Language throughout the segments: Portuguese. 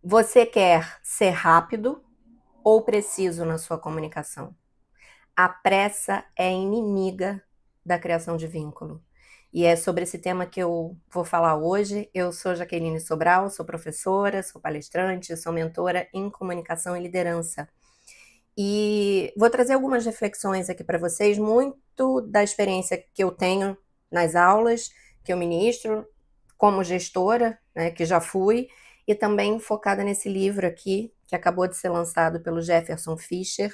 Você quer ser rápido ou preciso na sua comunicação? A pressa é inimiga da criação de vínculo. E é sobre esse tema que eu vou falar hoje. Eu sou Jaqueline Sobral, sou professora, sou palestrante, sou mentora em comunicação e liderança. E vou trazer algumas reflexões aqui para vocês, muito da experiência que eu tenho nas aulas, que eu ministro, como gestora, né, que já fui, e também focada nesse livro aqui, que acabou de ser lançado pelo Jefferson Fischer,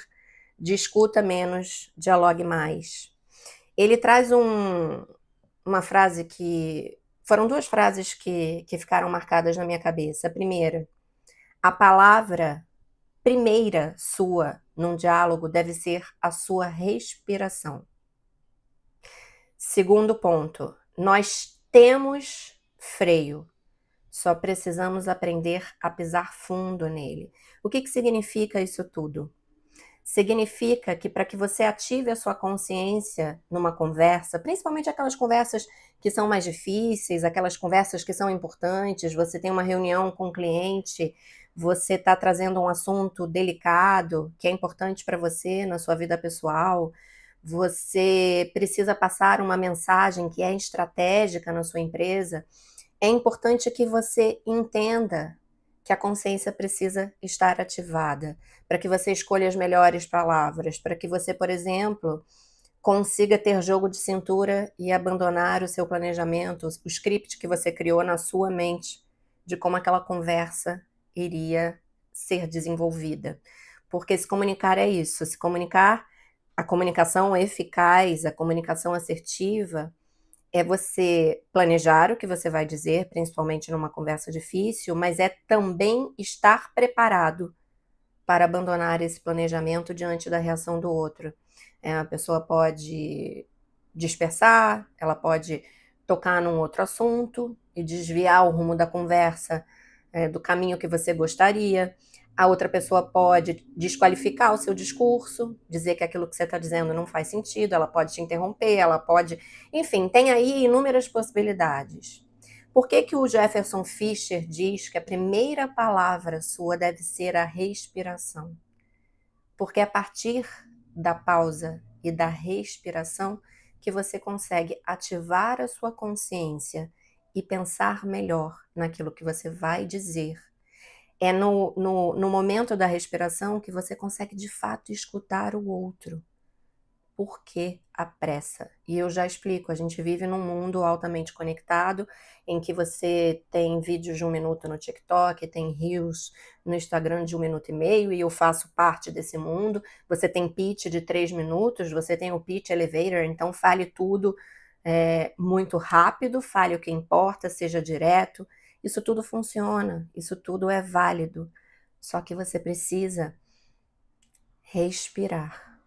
Discuta Menos, Dialogue Mais. Ele traz uma frase que... Foram duas frases que ficaram marcadas na minha cabeça. A primeira, a palavra primeira sua num diálogo deve ser a sua respiração. Segundo ponto, nós temos freio, só precisamos aprender a pisar fundo nele. O que significa isso tudo? Significa que para que você ative a sua consciência numa conversa, principalmente aquelas conversas que são mais difíceis, aquelas conversas que são importantes, você tem uma reunião com o cliente, você está trazendo um assunto delicado, que é importante para você na sua vida pessoal, você precisa passar uma mensagem que é estratégica na sua empresa, é importante que você entenda que a consciência precisa estar ativada, para que você escolha as melhores palavras, para que você, por exemplo, consiga ter jogo de cintura e abandonar o seu planejamento, o script que você criou na sua mente de como aquela conversa iria ser desenvolvida. Porque se comunicar é isso, se comunicar, a comunicação eficaz, a comunicação assertiva, é você planejar o que você vai dizer, principalmente numa conversa difícil, mas é também estar preparado para abandonar esse planejamento diante da reação do outro. A pessoa pode dispersar, ela pode tocar num outro assunto e desviar o rumo da conversa do caminho que você gostaria. A outra pessoa pode desqualificar o seu discurso, dizer que aquilo que você está dizendo não faz sentido, ela pode te interromper, ela pode... Enfim, tem aí inúmeras possibilidades. Por que o Jefferson Fischer diz que a primeira palavra sua deve ser a respiração? Porque é a partir da pausa e da respiração que você consegue ativar a sua consciência e pensar melhor naquilo que você vai dizer. É no momento da respiração que você consegue de fato escutar o outro. Por que a pressa? E eu já explico, a gente vive num mundo altamente conectado, em que você tem vídeos de 1 minuto no TikTok, tem Reels no Instagram de 1 minuto e meio, e eu faço parte desse mundo. Você tem pitch de 3 minutos, você tem o pitch elevator, então fale tudo muito rápido, fale o que importa, seja direto. Isso tudo funciona, isso tudo é válido. Só que você precisa respirar.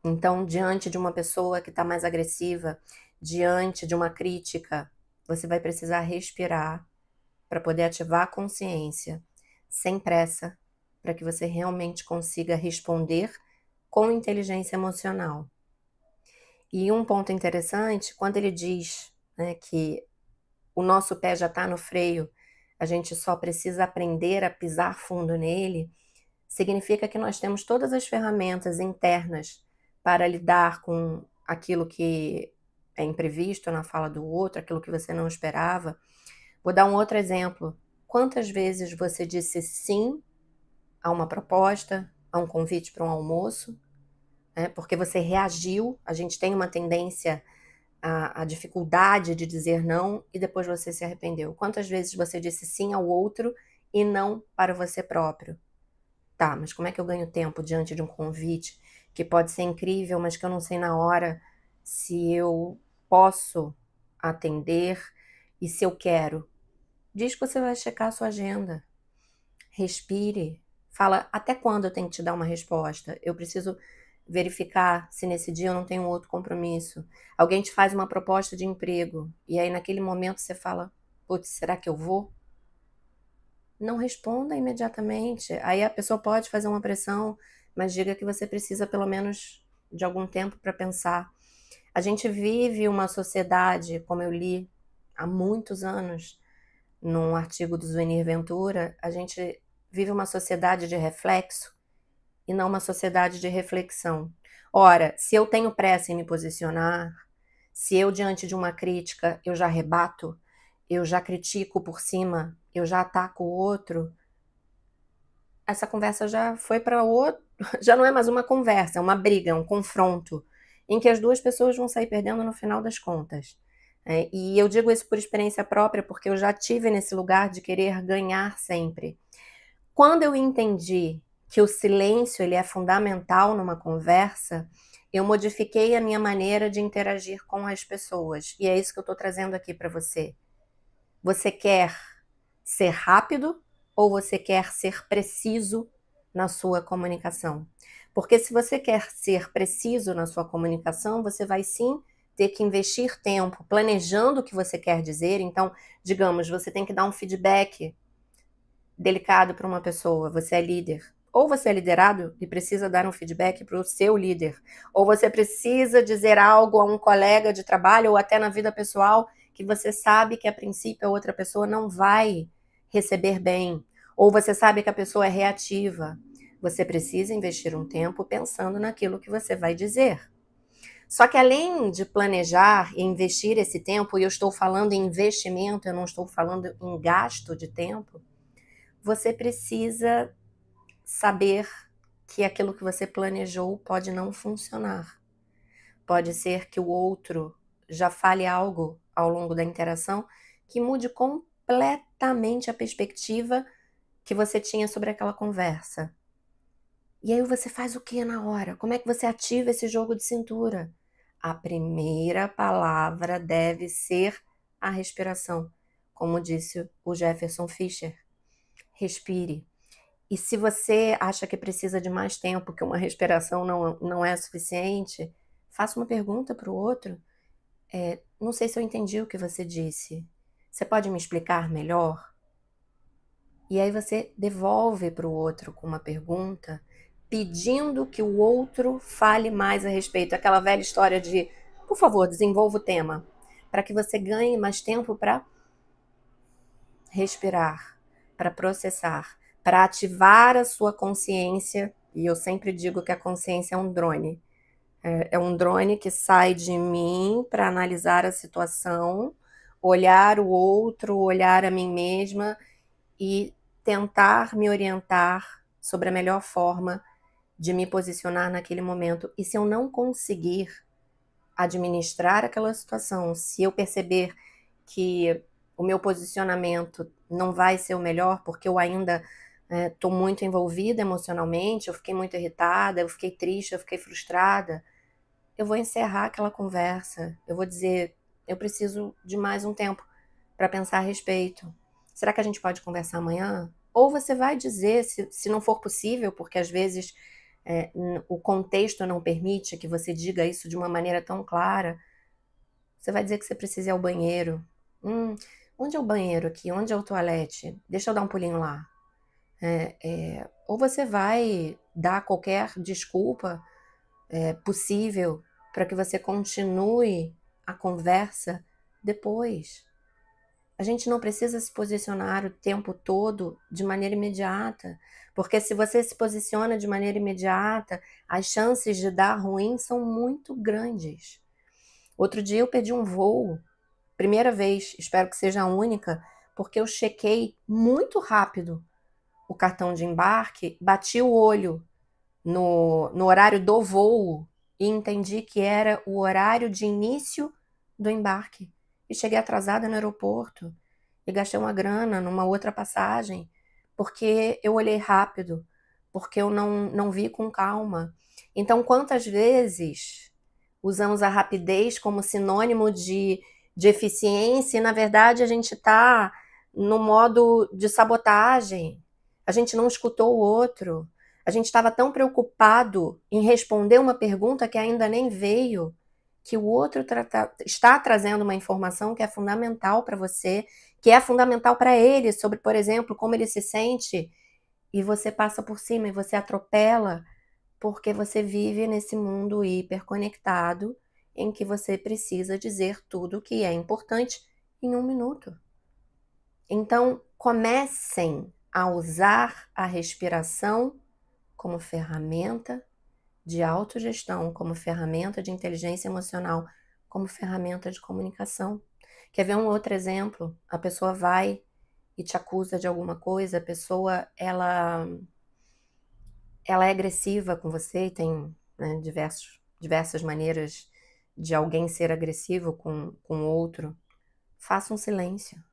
Então, diante de uma pessoa que está mais agressiva, diante de uma crítica, você vai precisar respirar para poder ativar a consciência, sem pressa, para que você realmente consiga responder com inteligência emocional. E um ponto interessante, quando ele diz, né, que o nosso pé já está no freio, a gente só precisa aprender a pisar fundo nele, significa que nós temos todas as ferramentas internas para lidar com aquilo que é imprevisto na fala do outro, aquilo que você não esperava. Vou dar um outro exemplo. Quantas vezes você disse sim a uma proposta, a um convite para um almoço, né? Porque você reagiu, a gente tem uma tendência à dificuldade de dizer não e depois você se arrependeu. Quantas vezes você disse sim ao outro e não para você próprio? Tá, mas como é que eu ganho tempo diante de um convite que pode ser incrível, mas que eu não sei na hora se eu posso atender e se eu quero? Diz que você vai checar a sua agenda. Respire. Fala até quando eu tenho que te dar uma resposta. Eu preciso verificar se nesse dia eu não tenho outro compromisso. Alguém te faz uma proposta de emprego e aí naquele momento você fala, putz, será que eu vou? Não responda imediatamente. Aí a pessoa pode fazer uma pressão, mas diga que você precisa pelo menos de algum tempo para pensar. A gente vive uma sociedade, como eu li há muitos anos, num artigo do Zuenir Ventura, a gente vive uma sociedade de reflexo e não uma sociedade de reflexão. Ora, se eu tenho pressa em me posicionar, se eu, diante de uma crítica, eu já rebato, eu já critico por cima, eu já ataco o outro, essa conversa já foi para outro, já não é mais uma conversa, é uma briga, é um confronto, em que as duas pessoas vão sair perdendo no final das contas. E eu digo isso por experiência própria, porque eu já tive nesse lugar de querer ganhar sempre. Quando eu entendi que o silêncio ele é fundamental numa conversa, eu modifiquei a minha maneira de interagir com as pessoas. E é isso que eu estou trazendo aqui para você. Você quer ser rápido ou você quer ser preciso na sua comunicação? Porque se você quer ser preciso na sua comunicação, você vai sim ter que investir tempo planejando o que você quer dizer. Então, digamos, você tem que dar um feedback delicado para uma pessoa, você é líder. Ou você é liderado e precisa dar um feedback para o seu líder. Ou você precisa dizer algo a um colega de trabalho ou até na vida pessoal que você sabe que a princípio a outra pessoa não vai receber bem. Ou você sabe que a pessoa é reativa. Você precisa investir um tempo pensando naquilo que você vai dizer. Só que além de planejar e investir esse tempo, e eu estou falando em investimento, eu não estou falando em gasto de tempo, você precisa saber que aquilo que você planejou pode não funcionar. Pode ser que o outro já fale algo ao longo da interação que mude completamente a perspectiva que você tinha sobre aquela conversa. E aí você faz o que na hora? Como é que você ativa esse jogo de cintura? A primeira palavra deve ser a respiração, como disse o Jefferson Fischer. Respire. E se você acha que precisa de mais tempo, que uma respiração não é suficiente, faça uma pergunta para o outro. Não sei se eu entendi o que você disse. Você pode me explicar melhor? E aí você devolve para o outro com uma pergunta, pedindo que o outro fale mais a respeito. Aquela velha história de, por favor, desenvolva o tema, para que você ganhe mais tempo para respirar, para processar, para ativar a sua consciência. E eu sempre digo que a consciência é um drone. É um drone que sai de mim para analisar a situação, olhar o outro, olhar a mim mesma e tentar me orientar sobre a melhor forma de me posicionar naquele momento. E se eu não conseguir administrar aquela situação, se eu perceber que o meu posicionamento não vai ser o melhor, porque eu ainda estou muito envolvida emocionalmente, eu fiquei muito irritada, eu fiquei triste, eu fiquei frustrada, eu vou encerrar aquela conversa, eu vou dizer, eu preciso de mais um tempo para pensar a respeito. Será que a gente pode conversar amanhã? Ou você vai dizer, se não for possível, porque às vezes o contexto não permite que você diga isso de uma maneira tão clara, você vai dizer que você precisa ir ao banheiro. Onde é o banheiro aqui? Onde é o toalete? Deixa eu dar um pulinho lá. Ou você vai dar qualquer desculpa possível para que você continue a conversa depois. A gente não precisa se posicionar o tempo todo de maneira imediata, porque se você se posiciona de maneira imediata, as chances de dar ruim são muito grandes. Outro dia eu perdi um voo, primeira vez, espero que seja a única, porque eu chequei muito rápido o cartão de embarque, bati o olho no horário do voo e entendi que era o horário de início do embarque. E cheguei atrasada no aeroporto e gastei uma grana numa outra passagem, porque eu olhei rápido, porque eu não vi com calma. Então, quantas vezes usamos a rapidez como sinônimo de eficiência e, na verdade, a gente está no modo de sabotagem. A gente não escutou o outro. A gente estava tão preocupado em responder uma pergunta que ainda nem veio, que o outro está trazendo uma informação que é fundamental para você, que é fundamental para ele, sobre, por exemplo, como ele se sente, e você passa por cima e você atropela, porque você vive nesse mundo hiperconectado em que você precisa dizer tudo o que é importante em um minuto. Então, comecem a usar a respiração como ferramenta de autogestão, como ferramenta de inteligência emocional, como ferramenta de comunicação. Quer ver um outro exemplo? A pessoa vai e te acusa de alguma coisa, a pessoa, ela é agressiva com você e tem, né, diversas maneiras de alguém ser agressivo com outro. Faça um silêncio.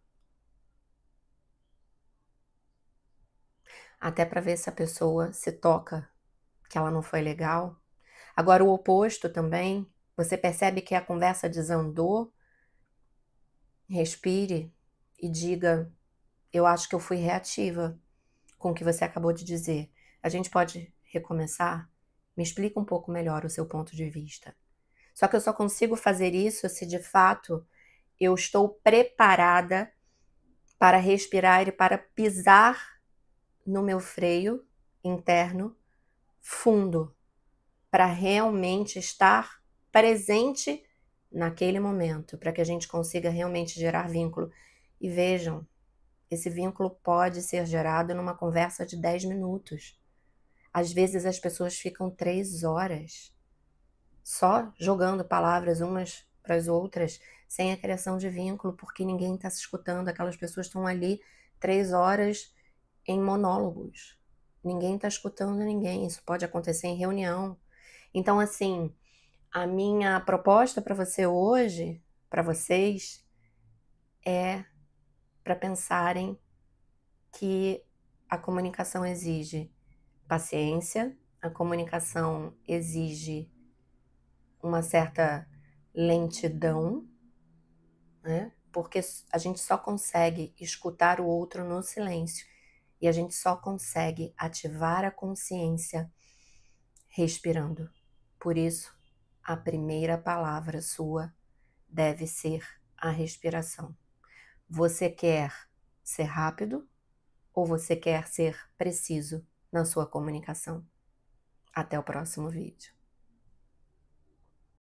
Até para ver se a pessoa se toca, que ela não foi legal. Agora, o oposto também, você percebe que a conversa desandou, respire e diga: eu acho que eu fui reativa com o que você acabou de dizer. A gente pode recomeçar? Me explica um pouco melhor o seu ponto de vista. Só que eu só consigo fazer isso se de fato eu estou preparada para respirar e para pisar no meu freio interno fundo, para realmente estar presente naquele momento, para que a gente consiga realmente gerar vínculo. E vejam, esse vínculo pode ser gerado numa conversa de 10 minutos. Às vezes as pessoas ficam 3 horas só jogando palavras umas para as outras, sem a criação de vínculo, porque ninguém está se escutando. Aquelas pessoas estão ali 3 horas em monólogos. Ninguém está escutando ninguém. Isso pode acontecer em reunião. Então, assim, a minha proposta para você hoje, para vocês, é para pensarem que a comunicação exige paciência, a comunicação exige uma certa lentidão, né? Porque a gente só consegue escutar o outro no silêncio e a gente só consegue ativar a consciência respirando. Por isso, a primeira palavra sua deve ser a respiração. Você quer ser rápido ou você quer ser preciso na sua comunicação? Até o próximo vídeo.